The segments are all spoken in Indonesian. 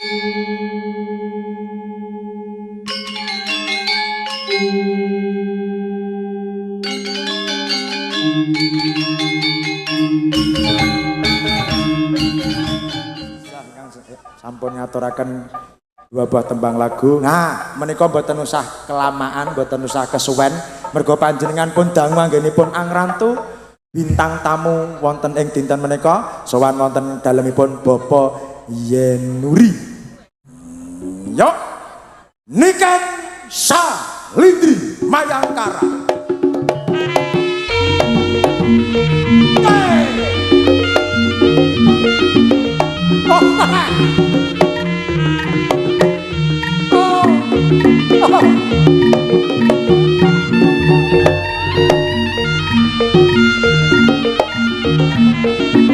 Sampun ngaturaken dua buah tembang lagu. Nah, menika mboten usah kelamaan, mboten usah kesuwen. Mergo panjenengan pun dangu anggenipun angrantu bintang tamu wonten ing dinten menika sowan wonten dalemipun Bapak Yenuri. Yo, Niken Salindri Mayangkara.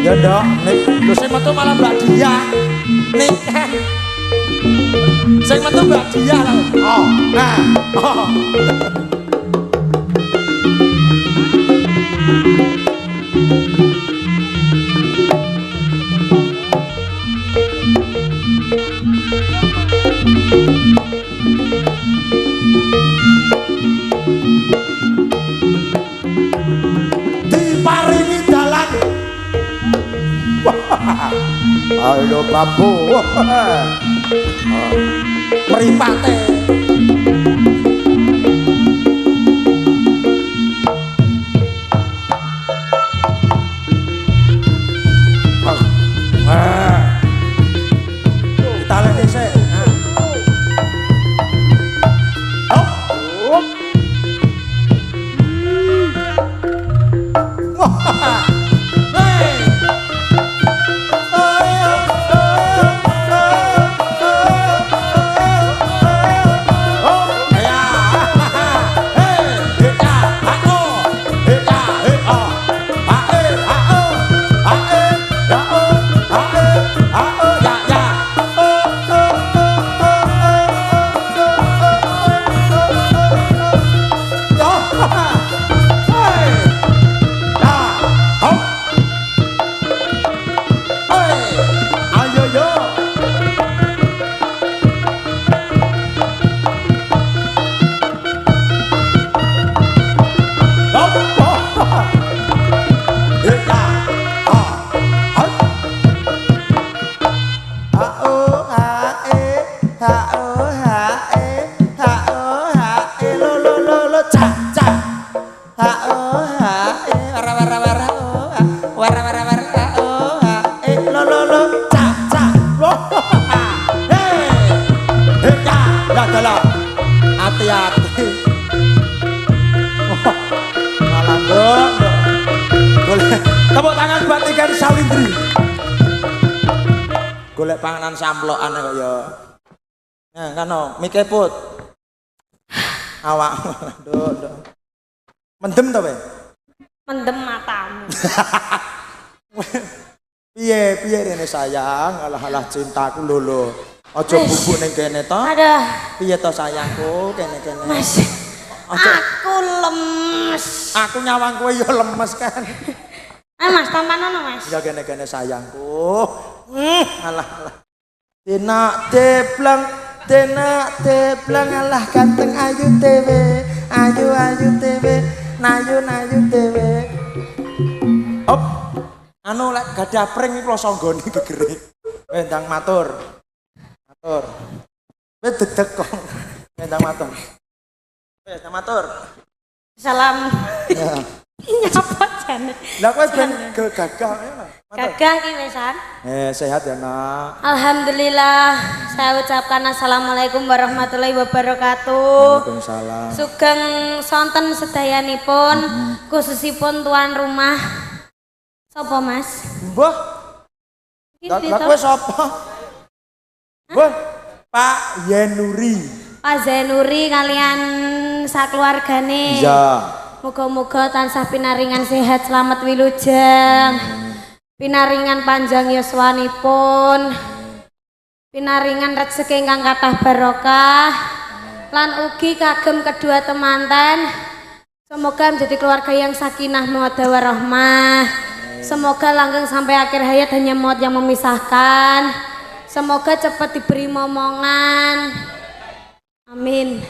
Ya ndok, nek lho sing metu malah Mbak Dia. Nek sing metu Mbak Dia lho. Oh, nah. Oh. Diparingi dalan. Ayo Prabu. Mripate. Ditaleni sik. Hati-hati. Malah nduk. Tepuk tangan buat Niken Salindri. Golek panganan samplokan kok ya. Nah, kano mike put. Awak. Nduk. Mendem to, Pak? Mendem matamu. Piye rene sayang, alah cintaku lho. Aja bubuk ning kene to. Aduh. Piye to sayangku kene. Mas. Aku lemes. Aku nyawang kowe ya lemes kan. Mas tampanono Mas. Ya kene sayangku. Alah. Denak deblang alah ganteng ayu dewe. Ayu dewe. Nayu dewe. Op. Anu lek gadah pring iki kloso nggone gegere. Ndang matur. Kowe dedek kok. Ndang matur. Ndang matur. Salam. Ya. Nyapa jane. Lah kowe ben gagah ya. Gagah ki wesan. Sehat ya, Nak. Alhamdulillah. Saya ucapkan assalamualaikum warahmatullahi wabarakatuh. Waalaikumsalam. Sugeng sonten sedayanipun, khususipun tuan rumah. Sopo Mas? Mbah. Lah kowe sapa? Mbah, Pak Yenuri. Pak Zenuri kalian sakeluargane. Iya. Muga-muga tansah pinaringan sehat selamat wilujeng. Pinaringan panjang yuswanipun. Pinaringan rezeki ingkang kathah barokah. Lan ugi kagem kedua temanten. Semoga menjadi keluarga yang sakinah mawaddah warahmah. Semoga langgeng sampai akhir hayat hanya maut yang memisahkan. Semoga cepat diberi momongan. Amin.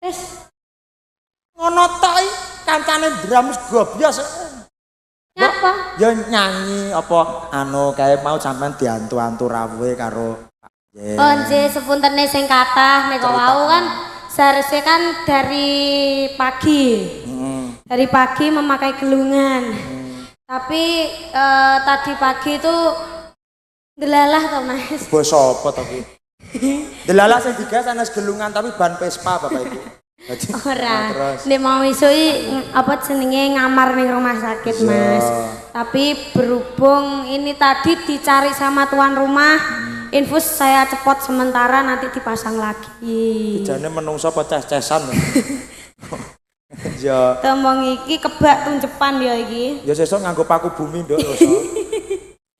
Wis ngono tok kancane drums gobyos. nyapa? Ya nyanyi apa anu kae mau sampean diantu-antu rawuhe karo Pak Yen. Oh nggih sepuntene sing kathah nek wau kan seharusnya kan dari pagi. Dari pagi memakai gelungan. Tapi tadi pagi itu delalah toh Mas. Basa apa to ki? Delalah sing digas anes gelungan tapi ban Vespa Bapak Ibu. Jadi Ora. Nek mau isuk apa jenenge ngamar ning rumah sakit Mas. Tapi berhubung ini tadi dicari sama tuan rumah, infus saya cepot sementara nanti dipasang lagi. jane menungso apa ces-cesan. Ya. Tembang iki kebak tunjepan ya iki. Ya sesuk nganggo paku bumi nduk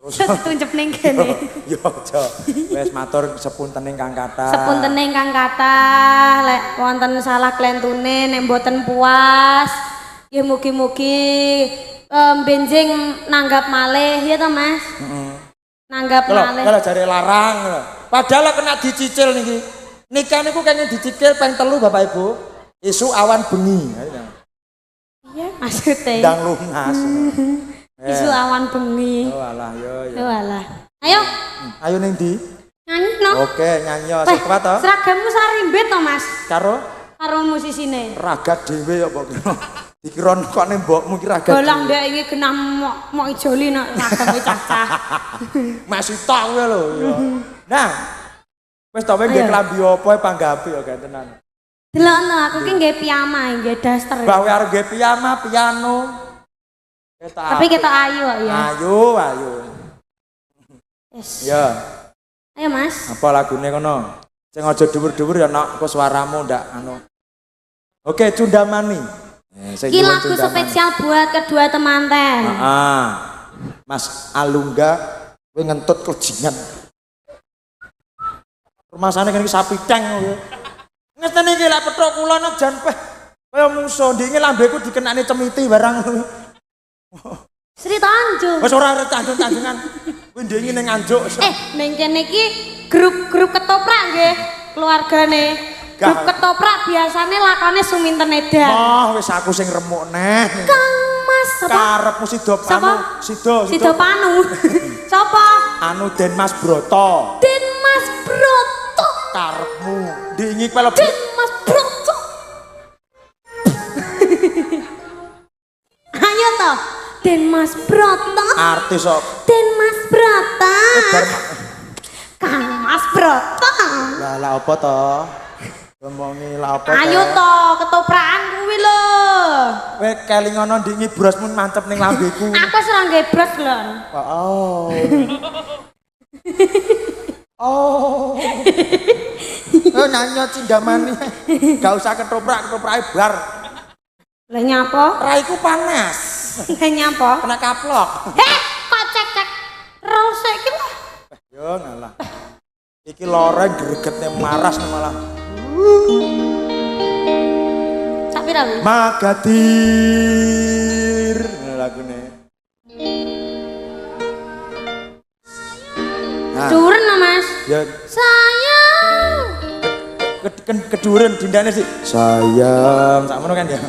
Roso. Tunjep ning kene. Yo aja. Wis matur sepunten ingkang kathah. Sepuntene ingkang kathah, lek wonten salah klentune nek mboten puas, ya mugi-mugi benjing nanggap malih ya to Mas? Nanggap malih. Kalau jare larang. Padahal kena dicicil niki. Nikah niku kene dicicil ping 3 Bapak Ibu. Isu awan bengi. Iya, maksudnya. Ndang lunas. Isu awan bengi. Oh alah yo yo. Oh alah. Ayo. Ayo ning ndi? Nyanyi no. Oke, nyanyi yo sekuat to. Seragammu sarimbet to Mas? Karo musisine. ragat dhewe ya kok. Dikira kok ning mbokmu ki ragat. Golang ndek iki genah mok ijoli nek ragame cacah. Masih tok kowe lho ya. Nah. Wis to kowe nggih klambi apa panggapi ya gak tenan. Delokno aku ki nggih piyama nggih daster. Mbah arep nggih piyama, piano. Tapi kita ayu kok ya. Ayu. Yes. Ya. Ayo Mas. Apa lagune kono? Sing aja dhuwur-dhuwur ya nok kok suaramu ndak anu. Oke, Cundamani. Iki lagu spesial buat kedua temanten. Heeh. Mas Alungga kowe ngentut klejingan. Rumasane kene sapi teng kowe. Ngestene iki lek petruk kula jan peh kaya musuh ndinge lambeku dikenane cemiti barang. Sri Tanjung. Wis ora arep tanjung-tanjungan. Kuwi ndinge ning Anjuk. Ning kene iki grup ketoprak nggih keluargane. Grup ketoprak biasane lakone suminten edan. Oh, wis aku sing remuk neh. Kang Mas sapa? Karepmu Sido Panu. Sido Panu. Sapa? Anu Denmas Broto. Denmas Broto. Karepmu. Ndingi kowe Denmas Broto. Ayo toh. Denmas Broto. Artis kok. Denmas Broto. Kang Mas Broto. Lah apa to? Ngomongi lah apa to? Ayo toh, ketoprakan kuwi lho. Kowe kelingono ndingi brosmu mantep ning lambeku. Aku serang nggih bros lho. Oh. Oh. Oh nyanyi Cindamani. Gak usah ketoprak-ketoprake bar. Lah nyapa? Raiku panas. Lah nyapa? Kena kaplok. Kok cek-cek rose iki lho. Yo ngalah. Iki loreng gregetne maras malah. Sak pira kuwi? Magadir lagune. Duren no, Mas. Ya Sayang. keduren dindane sih. Sayang, sakmono kan ya.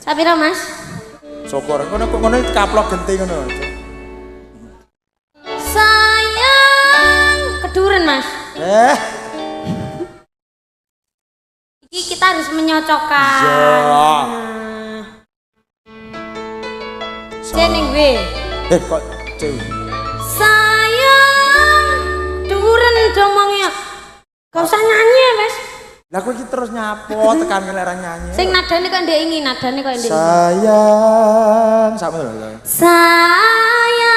Sak pira, Mas? Syukur ngono kaplok genting ngono. Sayang, keduren, Mas. Iki kita harus menyocokkan. Ya. Jeneng gue. Kok cewek. Sayang, duren domongnya. Gak usah nyanyi ya, Mas. Lah kowe iki terus nyapo tekan ngelerang nyanyi. Sing nadane kok ndek ingin, nadane kok ndek. Sayang, sakmono lho. Sayang,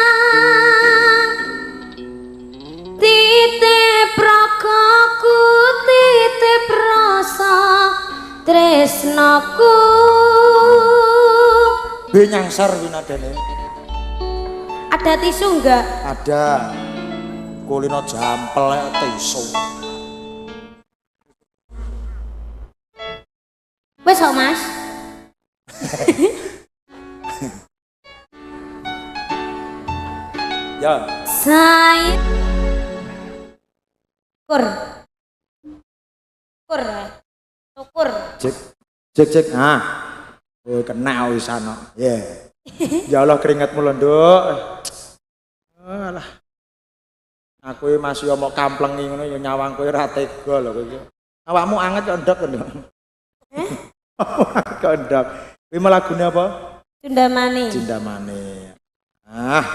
titip ragaku, titip rasa tresnaku. Be nyangsar kuwi nadane. Ada tisu enggak? Ada. Kulino jampel tisu. Wes kok, Mas. Ya. Saya Kur. Kur. Syukur. Cek. Cek. Nah. Oh, kena wisan kok. Ya. Ya Allah keringatmu lho, Nduk. Alah. Aku masih mau kamplengi ngono ya nyawang kowe ra tega lho kowe. Awakmu anget kok ndok lho. Kok ndok. Kuwi lagune apa? Cundamani. Cundamani. Ah,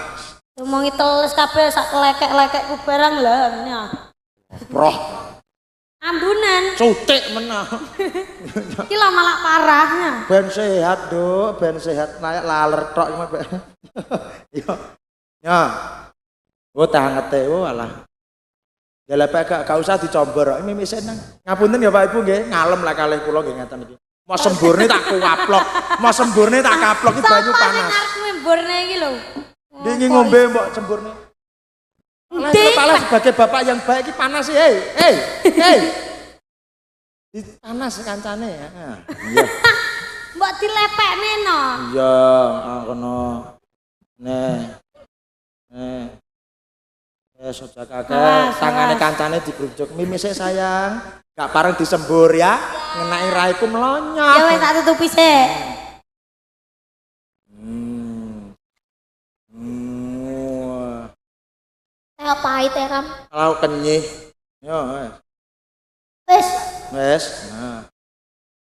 ngomongi teles kabeh sak lekek-lekekku barang lho ya. Proh. Ambunan. Cutik menah. Iki lho malah parahnya. Ben sehat, Nduk, ben sehat laler tok iki mah. Yo. Ya. Oh tangete alah. Ya lek gak usah dicombor. Ini misih nang. Ngapunten ya Pak Ibu nggih, ngalem lah kalih kula nggih ngeten iki. Mau semburne tak kuwaplok, mau semburne tak kaplok iki banyu panas. Sampai arep semburne iki lho. Dingi ngombe mbok semburne. Lah sebagai bapak yang baik iki panas sih, hei. Panas kancane ya. Iya. Mbok dilepekne no. Iya, kono. Nih. Soja kakek, tangane kancane digrujuk. Mimise sayang, gak pareng disembur ya. Ngenai raiku melonyot. Ya wis tak tutupi sik. Kayak pahit ya, Ram. Kalau kenyih. Yo, Wis. wes. Nah.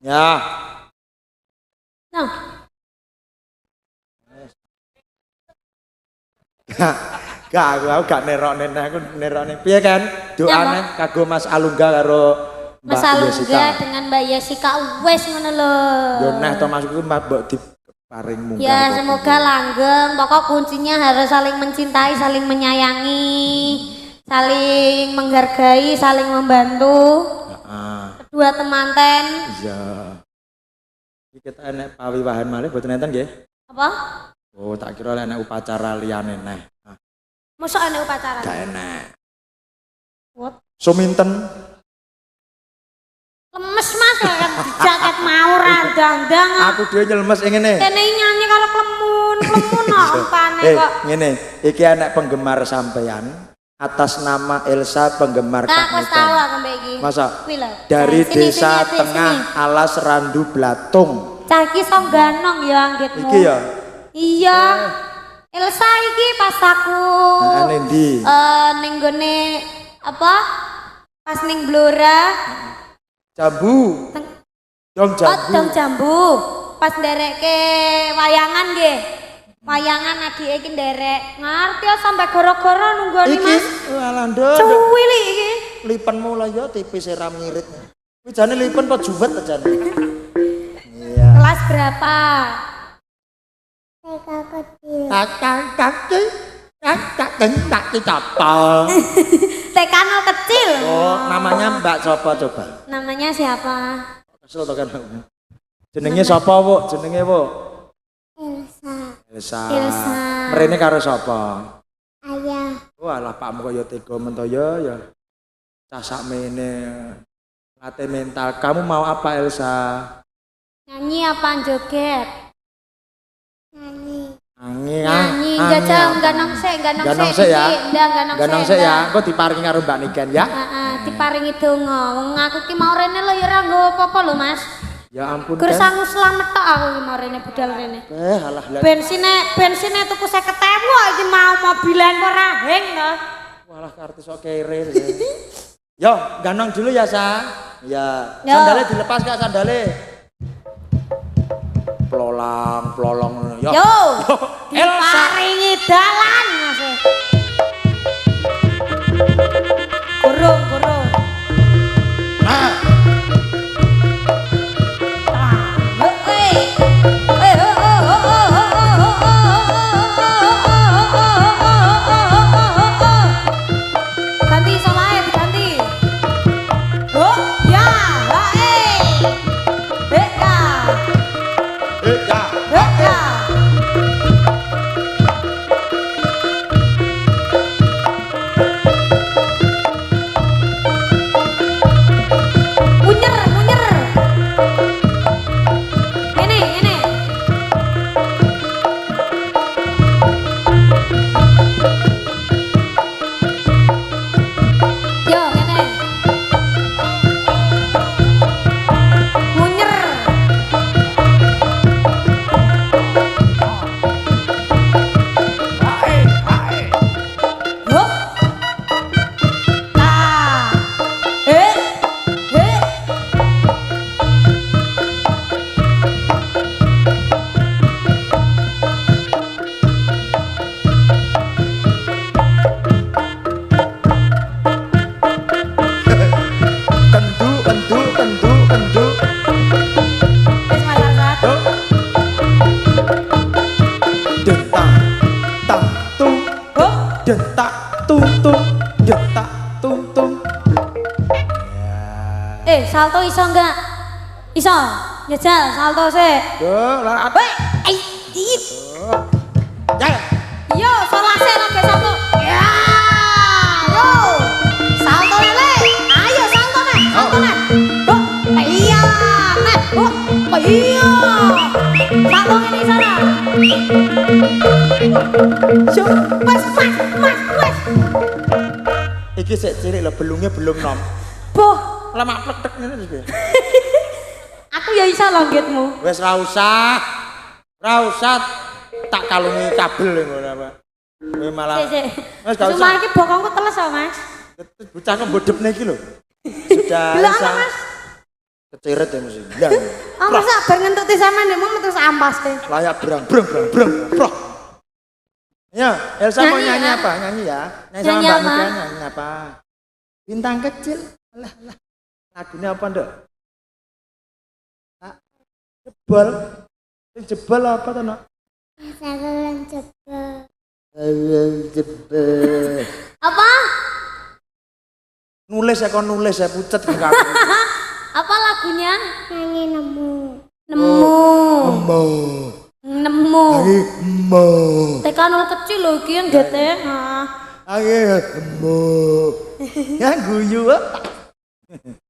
Ya. Nah. Gak, aku gak nerokne, aku nerokne. Piye kan? Doane kanggo Mas Alungga karo Mbak Mas Alungga Yesika. dengan Mbak Yesika wis ngono lho. Yo neh to Mas kuwi mbok diparing munggah. Ya semoga langgeng. Pokok kuncinya harus saling mencintai, saling menyayangi, saling menghargai, saling membantu. Heeh. Kedua temanten. Iya. Iki kita enek pawiwahan malih mboten enten nggih? Apa? Oh, tak kira enek upacara liyane neh. Mosok ana upacara. Gak enek. What? Suminten. Lemes Mas kan jaket mau randang-dang. Aku dhewe nyelmes ngene. Kene nyanyi kalau klemun kok umpane kok. Ngene, iki enek penggemar sampean atas nama Elsa penggemar Nah, aku Kak tahu aku mbek iki. Masa? Kuwi lho. Dari Sini, desa sini, tengah sini. alas Randu Blatung. Cah iki songganong ya anggitmu. Iki ya. Iya. Elsa iki pas aku Nah, ndi? ning gone apa? Pas ning Blora. Jambu. Dong jambu. Dong jambu. Pas nderekke wayangan nggih. Wayangan adike iki nderek. Ngerti ya sampai goro-goro nunggoni Iki Mas. alah nduk. Cuwili iki. Lipenmu lah ya tipis ora ngirit. Kuwi jane lipen apa juwet ta jane? Iya. Kelas berapa? Kakak kecil. Kakak apa? TK 0 kecil. Oh, namanya Mbak Sopo coba. Namanya siapa? Kesel to kan. Jenenge sapa, Bu? Jenenge, Bu? Elsa. Mrene karo sapa? Ayah. Oh, alah pakmu kaya tega mentoya ya. Cah sakmene. Latih mental. Kamu mau apa, Elsa? Nyanyi apa joget? Nyanyi, jajal ganong sik ya. Ganong sik ya. Engko diparingi karo Mbak Niken ya. Heeh, diparingi donga. Wong aku ki mau rene lho ya ora nggo apa-apa lho, Mas. Ya ampun. Gur sangu slamet tok aku ki mau rene budal rene. Alah lah. Bensine tuku 50.000 iki mau mobilan ora heng to. Walah kartu sok kere. Yo, ganong dulu ya, Sa. Ya. Yo. Sandale dilepas Kak sandale. Plolong. Yo. Diparingi dalan, Mas. Gurung. Nah. Ganti solae diganti. Oh, ya, Beka. Ya. Beka. tung tung. Salto iso enggak? Iso. Jajal salto sih. Duh, lah Weh, dit. Jal. Yo, solase lagi salto. Ya. Yo. Salto lele. Ayo salto nih, salto nih. Oh, iya. Nih, oh, iya. Salto ini sana. Yo, mas. Iki sik cilik lho, belungnya belum nom. Boh, Lama plek-plek ngene iki. aku ya iso longgitmu. Wes ra usah. Ra usah tak kalungi kabel ngono apa. Kowe malah Sik. Wes gak Cuma usah. iki bokongku teles kok, Mas. Bocah kok bodhepne iki lho. Sudah Lah bisa. Mas. Keceret ya mesti. Ndang. Oh, masa bar ngentuti sampean ndekmu terus ampas deh. Layak brang. Proh. Ya, Elsa mau Nyanyi, nyanyi ya? apa? Nyanyi ya. Nyanyi Nyanyi sama Mbak apa? Niken nyanyi apa? Bintang kecil. Lah. Lagunya apa, Nduk? Ah, jebol. Sing jebol apa to, Nok? Saluran jebol. Jebol. Apa? Nulis ya kon nulis ya pucet ke aku. Apa lagunya? Nyanyi nemu. Nemu. Mo. Tekanul kecil lho iki yang gete. Mo. Ya guyu.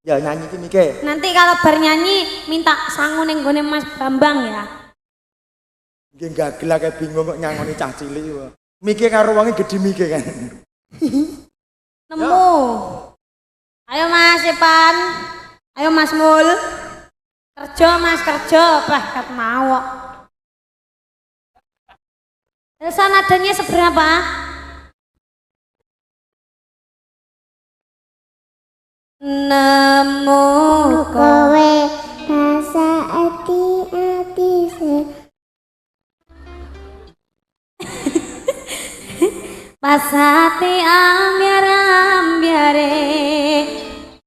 Ya nyanyi ki Mike. Nanti kalau bar nyanyi minta sangu ning gone Mas Bambang ya. Nggih gagel kayak bingung kok nyangoni cah cilik wae. Mike karo wonge gedhe Mike kan. Nemu. Ayo Mas Ipan. Ayo Mas Mul. Kerja Mas kerja. Kat mau kok. Elsa nadanya seberapa? Nemu kowe rasa ati-ati pasati ambyar-ambyare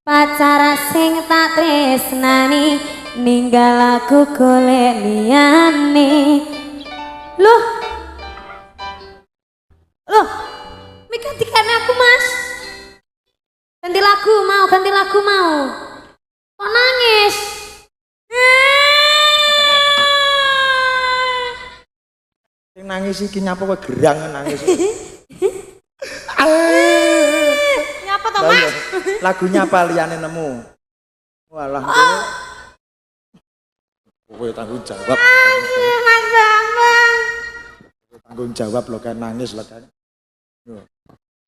pacar sing tak tresnani ninggal aku golek liyane. Loh, mi gantikan aku Mas. Ganti lagu mau. Kok nangis? Sing nangis iki nyapa kowe gerang nangis. Nyapa to Mas? Lagunya apa liyane nemu? Walah. Kowe tanggung jawab. Mas Bambang. Tanggung jawab lo kan nangis lo kan.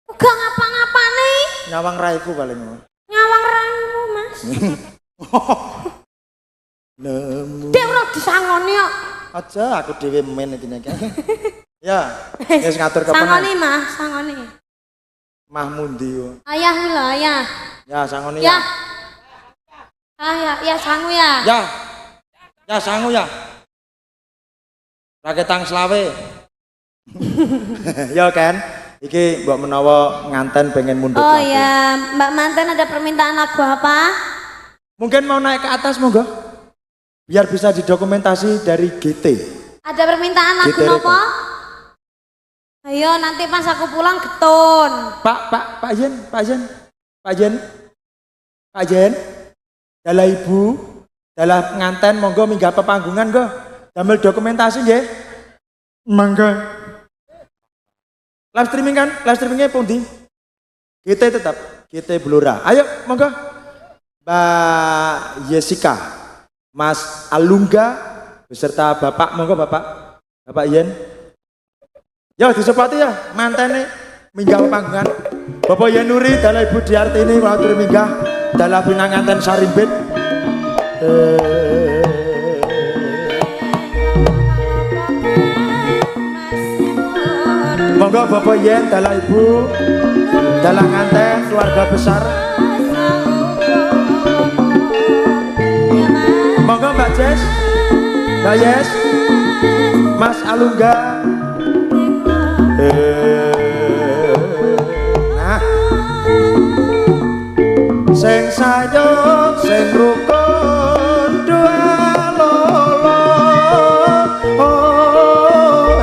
Gak ngapa-ngapa nih. Nyawang raiku paling. Nyawang rangmu Mas. Nemu. Dek ora disangoni kok. Aja aku dhewe men iki nek. Ya, wis ngatur kepenak. Sangoni Mas, sangoni. Mah mundi yo. Ayah lho, ayah. Ya sangoni Ya. ya. Ya sangu ya. Ya. Ya sangu ya. Raketang selawe. Ya kan. Iki mbok menawa nganten pengen mundut Oh lagu. ya, Mbak Manten ada permintaan lagu apa? Mungkin mau naik ke atas monggo. Biar bisa didokumentasi dari GT. Ada permintaan lagu Gitu, nopo? Ayo nanti pas aku pulang getun. Pak Jen. Dalah ibu, dalah penganten monggo minggah pepanggungan go. Damel dokumentasi nggih. Mangga. Live streaming kan? Live streamingnya pundi? GT tetap, GT Blora. Ayo monggo. Mbak Jessica, Mas Alungga beserta Bapak, monggo Bapak Yen. Ya disepati ya, mantene minggah panggungan. Bapak Yen Nuri, dalah Ibu Diartini watur minggah, dalah pinanganten Sarimbit. Monggo Bapak Yen, dalah Ibu, dalah nganten keluarga besar. Monggo Mbak Jess, Mbak Yes, Mas Alungga. Nah, sing sayang, sing rukun dua lolo. Oh,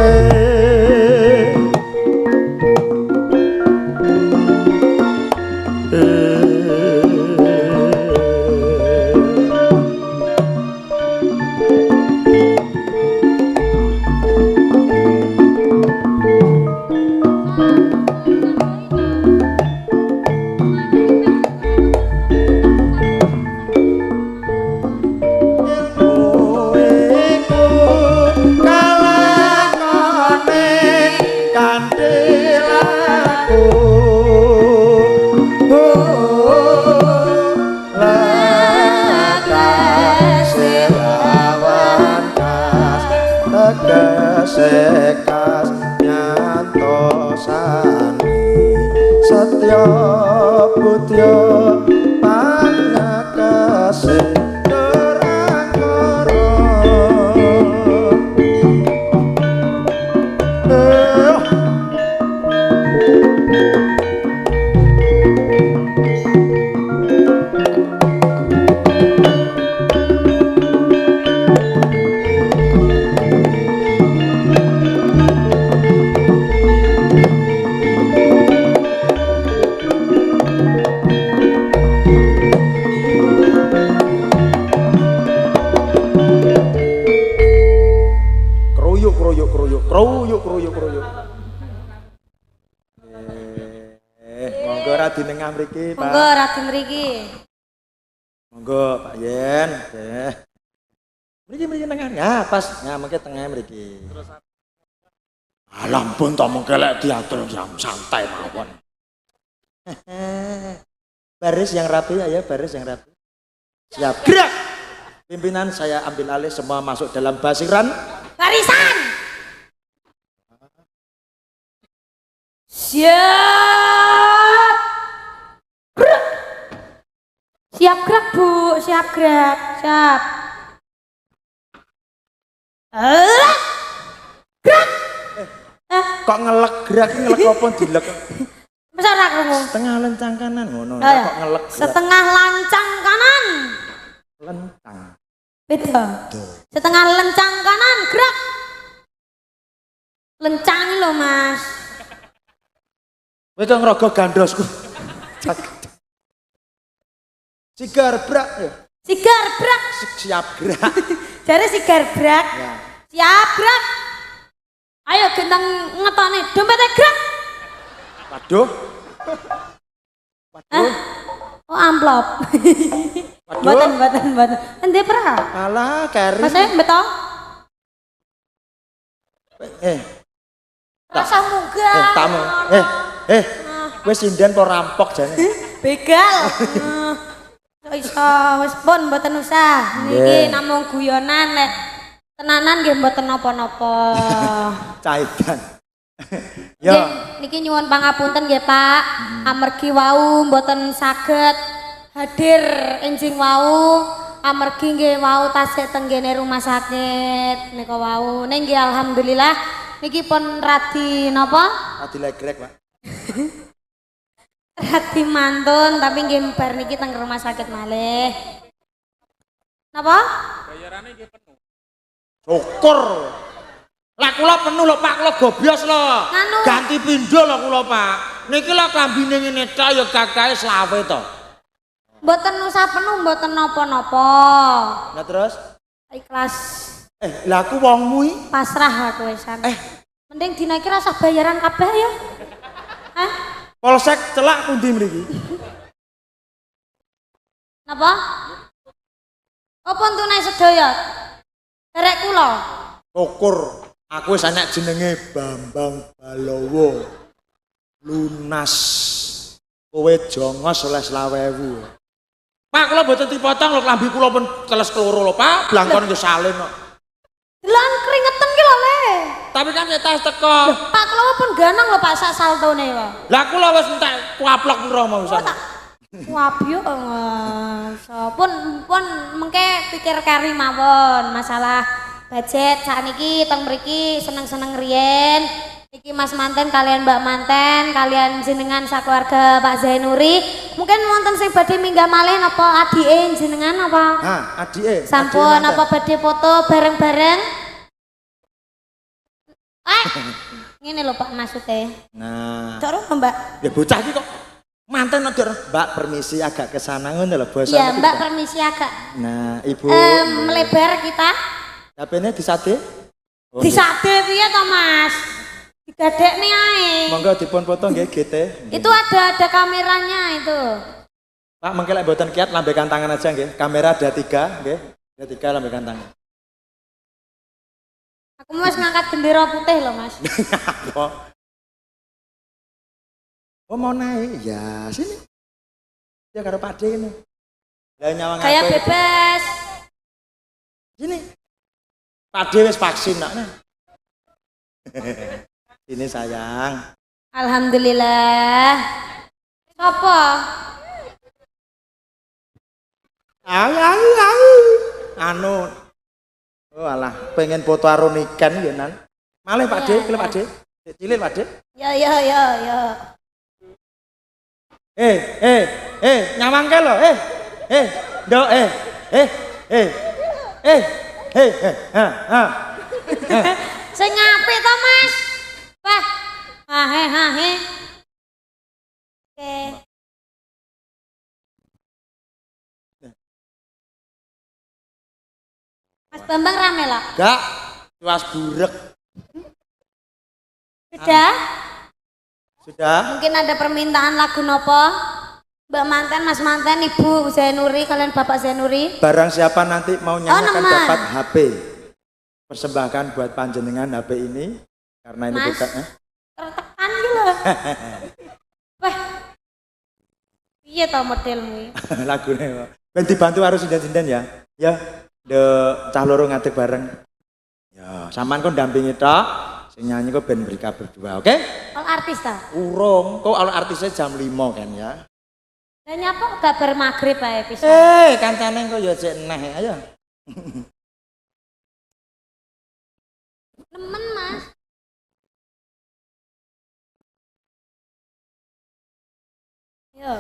Sekas nyantosani Setya Putya Pangakase Terangkara Kruyuk. Monggo Raden nengah mriki, Pak. Monggo Raden mriki. Monggo Pak Yen. Mriki tengah. Ya, pas. Ya, mengke tengah mriki. Ampun to mengke lek diatur jam santai mawon. Baris yang rapi ya, baris yang rapi. Siap. Gerak. Pimpinan saya ambil alih, semua masuk dalam basiran. Barisan. Siap. Gerak. Siap gerak, Bu. Siap gerak. Siap. Gerak. Kok ngelek gerak apa dilek? Masa ora krungu? Setengah lencang kanan ngono. Oh, ya. Kok ngelek gerak? Setengah lancang kanan. Lencang. Beda. Setengah lencang kanan, gerak. Lencang lho, Mas. Wis ngrogo gandosku. Sigar brak ya. Sigar brak. Siap gerak. Jare sigar brak. Ya. Siap gerak. Ayo gendang ngetone dompete gerak. Waduh. Hah? Oh amplop. Waduh. Mboten. Endi pra? Alah, keri. Mas beto. Rasa munggah. Tamu. Wis sinden po rampok jane. Begal. Iso wis pun mboten usah. Niki namung guyonan nek tenanan nggih mboten napa-napa. Caidan. Yo. Niki nyuwun pangapunten nggih Pak. Amargi wau mboten saged hadir enjing wau. Amargi nggih wau tasih tenggene rumah sakit nika wau. Ning nggih alhamdulillah niki pun radi napa? Radi legrek, Pak. Radi mantun tapi nggih bar niki teng rumah sakit malih. Napa? Bayarane nggih penuh. Syukur. Lah kula penuh lho Pak, kula gobyos lho. Nganu. Ganti pindho lho kula Pak. Niki lho klambine ngene tok ya gagahe slawe to. Mboten usah penuh mboten napa-napa. Nah terus? Ikhlas. Lah aku wongmu iki Pasrah aku wisan. Mending dina iki rasa bayaran kabeh ya. Hah? polsek celak pundi mriki? Napa? Apa tunai sedaya? Derek kula. Syukur. Aku wis anak jenenge Bambang Balowo. Lunas. Kowe jongos oleh 20.000. Pak, kula mboten dipotong lho, klambi kula pun teles keloro lho, Pak. Blangkon nggih salin kok. Delan keringetan ki lho Le. Tapi kan tas teko. Pak kula pun ganang lho Pak sak saltone wae. Lah kula wis entek kuaplok pira mau Oh, tak wabyo pun mengke pikir kari mawon masalah budget sakniki teng mriki seneng-seneng riyen. Iki Mas Manten kalian Mbak Manten kalian jenengan sakeluarga Pak Zainuri mungkin wonten sing badhe minggah malih napa adike jenengan apa? Hah, adike. Sampun apa badhe foto bareng-bareng? Ngene lho Pak maksudnya. Nah, Cok Mbak. ya bocah iki kok Manten odir. Mbak permisi agak ke sana ngono lho basa. Iya, Mbak permisi agak. Nah, Ibu Melebar kita. HP-ne disade? Oh, Disade piye to, Mas? Digadekne ae. monggo dipun foto nggih GT. Itu ada kameranya itu. Pak, mengke lek mboten kiat lambaikan tangan aja nggih. Kamera ada 3 nggih. Ada 3 lambaikan tangan. Aku wis ngangkat bendera putih loh, Mas. Apa? Oh mau naik? Ya sini. Ya karo Pak D ini. Lah nyawang Kayak bebas. Sini. Pak D wis vaksin nak. Ini sayang. Alhamdulillah. Sopo? Anu. Oh alah, pengen foto aron ikan ya nan. Malih Pak D, pilih Pak D. Cilik Pak D. Ya. Nyawang ke lo, ndok, Sing apik to, Mas? Wah. Hahe. Oke. Mas Bambang rame lah. Gak, cuas burek. Sudah? Mungkin ada permintaan lagu nopo? Mbak Manten, Mas Manten, Ibu Zainuri, kalian Bapak Zainuri. Barang siapa nanti mau nyanyikan nama. dapat HP. Persembahkan buat panjenengan HP ini. Karena ini Mas. bukan Tertekan gitu. Wah. Iya tau modelmu. lagunya. Ben dibantu harus sinden-sinden ya. Ya, de cah loro ngadeg bareng. Ya, sampean kok dampingi tok. Sing nyanyi kok ben mereka berdua, oke? Kalau artis ta? Urung, kok kalau artisnya jam 5 kan ya. Dan nyapa kabar maghrib ae pisan. Kancane kok ya cek neh, ayo. Nemen, Mas. Yo.